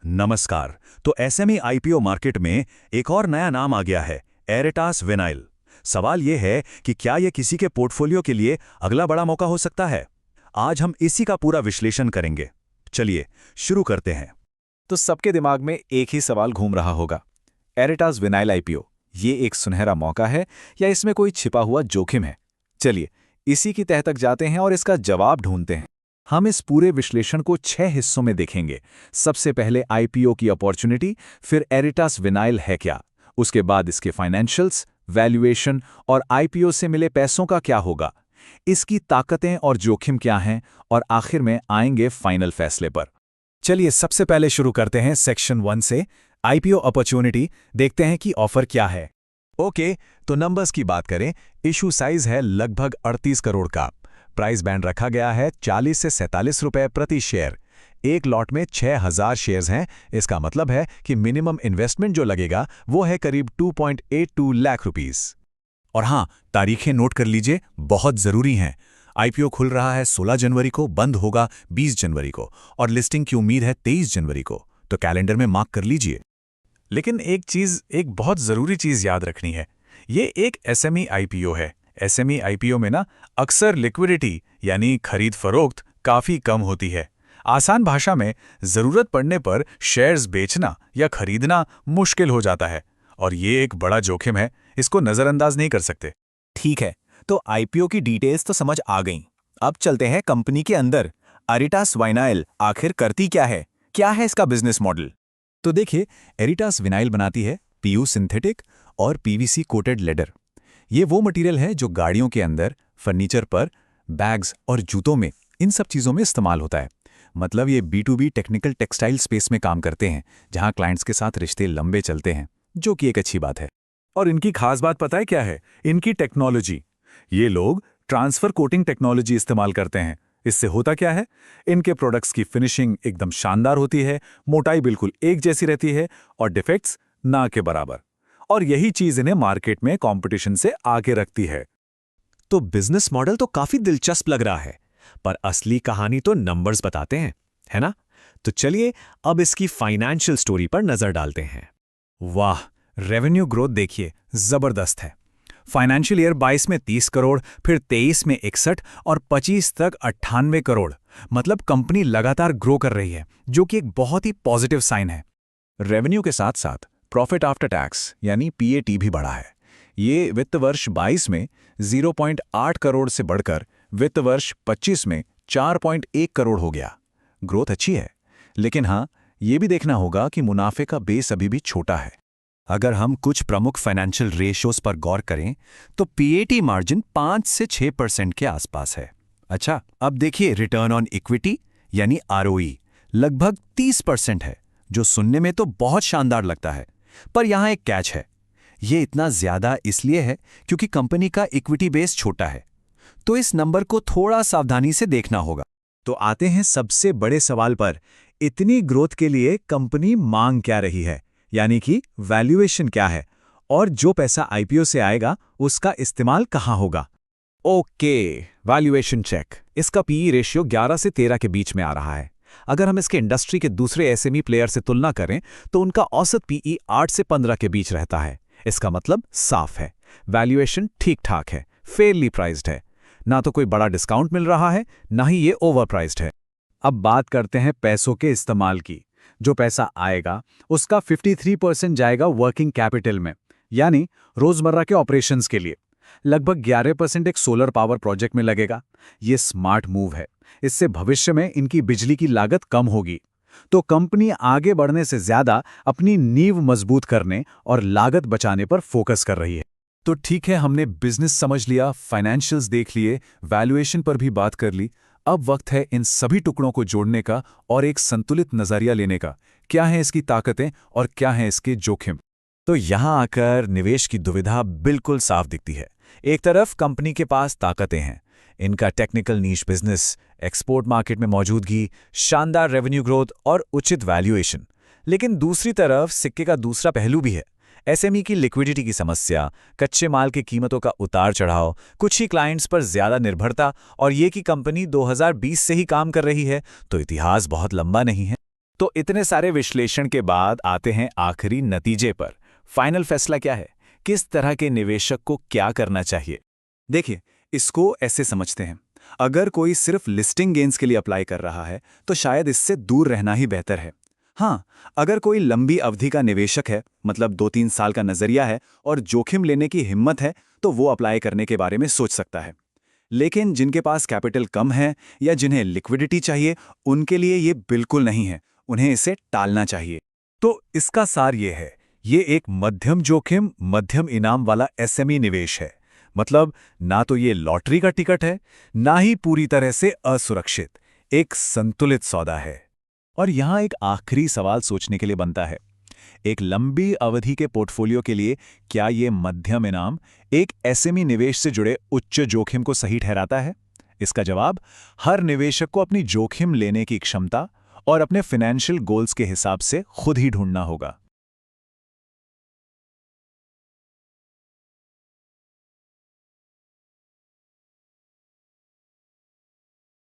नमस्कार। तो SME IPO market में एक और नया नाम आ गया है, एरिटास विनाइल। सवाल यह है कि क्या यह किसी के पोर्टफोलियो के लिए अगला बड़ा मौका हो सकता है। आज हम इसी का पूरा विश्लेषण करेंगे। चलिए शुरू करते हैं। तो सबके दिमाग में एक ही सवाल घूम रहा होगा, एरिटास विनाइल आईपीओ, ये एक सुनहरा मौका है या इसमें कोई छिपा हुआ जोखिम है? चलिए इसी की तह तक जाते हैं और इसका जवाब ढूंढते हैं। हम इस पूरे विश्लेषण को 6 हिस्सों में देखेंगे। सबसे पहले आईपीओ की अपॉर्चुनिटी, फिर एरिटास विनाइल है क्या, उसके बाद इसके फाइनेंशियल्स, वैल्यूएशन और आईपीओ से मिले पैसों का क्या होगा, इसकी ताकतें और जोखिम क्या हैं, और आखिर में आएंगे फाइनल फैसले पर। चलिए सबसे पहले शुरू करते हैं सेक्शन 1 से, आईपीओ अपॉर्चुनिटी। देखते हैं कि ऑफर क्या है। ओके, तो नंबर्स की बात करें। इशू साइज है लगभग 38 करोड़ का। प्राइस बैंड रखा गया है 40 से 47 रुपए प्रति शेयर। एक लॉट में 6000 शेयर्स हैं। इसका मतलब है कि मिनिमम इन्वेस्टमेंट जो लगेगा वो है करीब 2.82 लाख रुपीस। और हाँ, तारीखें नोट कर लीजिए, बहुत ज़रूरी हैं। आईपीओ खुल रहा है 16 जनवरी को, बंद होगा 20 जनवरी को, और लिस्टिंग की उम्मीद है 23 जनवरी को। तो कैलेंडर में मार्क कर लीजिए। लेकिन एक बहुत ज़रूरी चीज़ याद रखनी है, ये एक एसएमई आईपीओ है। एसएमई आईपीओ में ना अक्सर लिक्विडिटी यानी खरीद फरोख्त काफ़ी कम होती है। आसान भाषा में, ज़रूरत पड़ने पर शेयर्स बेचना या खरीदना मुश्किल हो जाता है, और ये एक बड़ा जोखिम है, इसको नज़रअंदाज नहीं कर सकते। ठीक है, तो आईपीओ की डिटेल्स तो समझ आ गईं। अब चलते हैं कंपनी के अंदर। एरिटास विनाइल आखिर करती क्या है? क्या है इसका बिजनेस मॉडल? तो देखिए, एरिटास विनाइल बनाती है पीयू सिंथेटिक और पीवीसी कोटेड लेदर। ये वो मटेरियल है जो गाड़ियों के अंदर, फर्नीचर पर, बैग्स और जूतों में, इन सब चीज़ों में इस्तेमाल होता है। मतलब ये B2B टेक्निकल टेक्सटाइल स्पेस में काम करते हैं, जहां क्लाइंट्स के साथ रिश्ते लंबे चलते हैं, जो कि एक अच्छी बात है। और इनकी खास बात पता है क्या है? इनकी टेक्नोलॉजी। ये लोग ट्रांसफर कोटिंग टेक्नोलॉजी इस्तेमाल करते हैं। इससे होता क्या है, इनके प्रोडक्ट्स की फिनिशिंग एकदम शानदार होती है, मोटाई बिल्कुल एक जैसी रहती है और डिफेक्ट्स ना के बराबर। और यही चीज इन्हें मार्केट में कंपटीशन से आगे रखती है। तो बिजनेस मॉडल तो काफी दिलचस्प लग रहा है, पर असली कहानी तो नंबर्स बताते हैं, है ना? तो चलिए अब इसकी फाइनेंशियल स्टोरी पर नजर डालते हैं। वाह, रेवेन्यू ग्रोथ देखिए, जबरदस्त है। फाइनेंशियल ईयर 22 में 30 करोड़, फिर 23 में 61 और 25 तक 98 करोड़। मतलब कंपनी लगातार ग्रो कर रही है, जो कि एक बहुत ही पॉजिटिव साइन है। रेवेन्यू के साथ साथ प्रॉफिट आफ्टर टैक्स यानी पीएटी भी बढ़ा है। ये वित्त वर्ष 22 में 0.8 करोड़ से बढ़कर वित्त वर्ष 25 में 4.1 करोड़ हो गया। ग्रोथ अच्छी है, लेकिन हाँ, ये भी देखना होगा कि मुनाफे का बेस अभी भी छोटा है। अगर हम कुछ प्रमुख फाइनेंशियल रेशियोज पर गौर करें तो पीएटी मार्जिन 5 से 6% के आसपास है। अच्छा, अब देखिए रिटर्न ऑन इक्विटी यानी आरओई लगभग 30% है, जो सुनने में तो बहुत शानदार लगता है। पर यहाँ एक कैच है, ये इतना ज्यादा इसलिए है क्योंकि कंपनी का इक्विटी बेस छोटा है। तो इस नंबर को थोड़ा सावधानी से देखना होगा। तो आते हैं सबसे बड़े सवाल पर, इतनी ग्रोथ के लिए कंपनी मांग क्या रही है, यानी कि वैल्यूएशन क्या है, और जो पैसा आईपीओ से आएगा उसका इस्तेमाल कहाँ होगा। Okay, valuation check. इसका पीई रेशियो 11 से 13 के बीच में आ रहा है। अगर हम इसके इंडस्ट्री के दूसरे एसएमई प्लेयर से तुलना करें तो उनका औसत पीई 8 से 15 के बीच रहता है। इसका मतलब साफ है, वैल्यूएशन ठीक ठाक है, फेयरली प्राइस्ड है। ना तो कोई बड़ा डिस्काउंट मिल रहा है, ना ही ये ओवर प्राइस्ड है। अब बात करते हैं पैसों के इस्तेमाल की। जो पैसा आएगा उसका 53% जाएगा वर्किंग कैपिटल में, यानी रोजमर्रा के ऑपरेशंस के लिए। लगभग 11% एक सोलर पावर प्रोजेक्ट में लगेगा। ये स्मार्ट मूव है, इससे भविष्य में इनकी बिजली की लागत कम होगी। तो कंपनी आगे बढ़ने से ज्यादा अपनी नींव मजबूत करने और लागत बचाने पर फोकस कर रही है। तो ठीक है, हमने बिजनेस समझ लिया, फाइनेंशियल्स देख लिए, वैल्यूएशन पर भी बात कर ली। अब वक्त है इन सभी टुकड़ों को जोड़ने का और एक संतुलित नजरिया लेने का। क्या हैं इसकी ताकतें और क्या हैं इसके जोखिम। तो यहां आकर निवेश की दुविधा बिल्कुल साफ दिखती है। एक तरफ कंपनी के पास ताकतें हैं, इनका टेक्निकल नीश बिजनेस, एक्सपोर्ट मार्केट में मौजूदगी, शानदार रेवेन्यू ग्रोथ और उचित वैल्यूएशन। लेकिन दूसरी तरफ सिक्के का दूसरा पहलू भी है, एसएमई की लिक्विडिटी की समस्या, कच्चे माल की कीमतों का उतार चढ़ाव, कुछ ही क्लाइंट्स पर ज्यादा निर्भरता, और ये कि कंपनी 2020 से ही काम कर रही है, तो इतिहास बहुत लंबा नहीं है। तो इतने सारे विश्लेषण के बाद आते हैं आखिरी नतीजे पर। फाइनल फैसला क्या है? किस तरह के निवेशक को क्या करना चाहिए? देखिए, इसको ऐसे समझते हैं। अगर कोई सिर्फ लिस्टिंग गेन्स के लिए अप्लाई कर रहा है तो शायद इससे दूर रहना ही बेहतर है। हाँ, अगर कोई लंबी अवधि का निवेशक है, मतलब 2-3 साल का नजरिया है और जोखिम लेने की हिम्मत है, तो वो अप्लाई करने के बारे में सोच सकता है। लेकिन जिनके पास कैपिटल कम है या जिन्हें लिक्विडिटी चाहिए, उनके लिए ये बिल्कुल नहीं है। उन्हें इसे टालना चाहिए। तो इसका सार ये है, ये एक मध्यम जोखिम मध्यम इनाम वाला एसएमई निवेश है। मतलब ना तो ये लॉटरी का टिकट है, ना ही पूरी तरह से असुरक्षित। एक संतुलित सौदा है। और यहाँ एक आखिरी सवाल सोचने के लिए बनता है। एक लंबी अवधि के पोर्टफोलियो के लिए क्या ये मध्यम इनाम एक एसएमई निवेश से जुड़े उच्च जोखिम को सही ठहराता है? इसका जवाब हर निवेशक को अपनी जोखिम लेने की क्षमता और अपने फाइनेंशियल गोल्स के हिसाब से खुद ही ढूंढना होगा।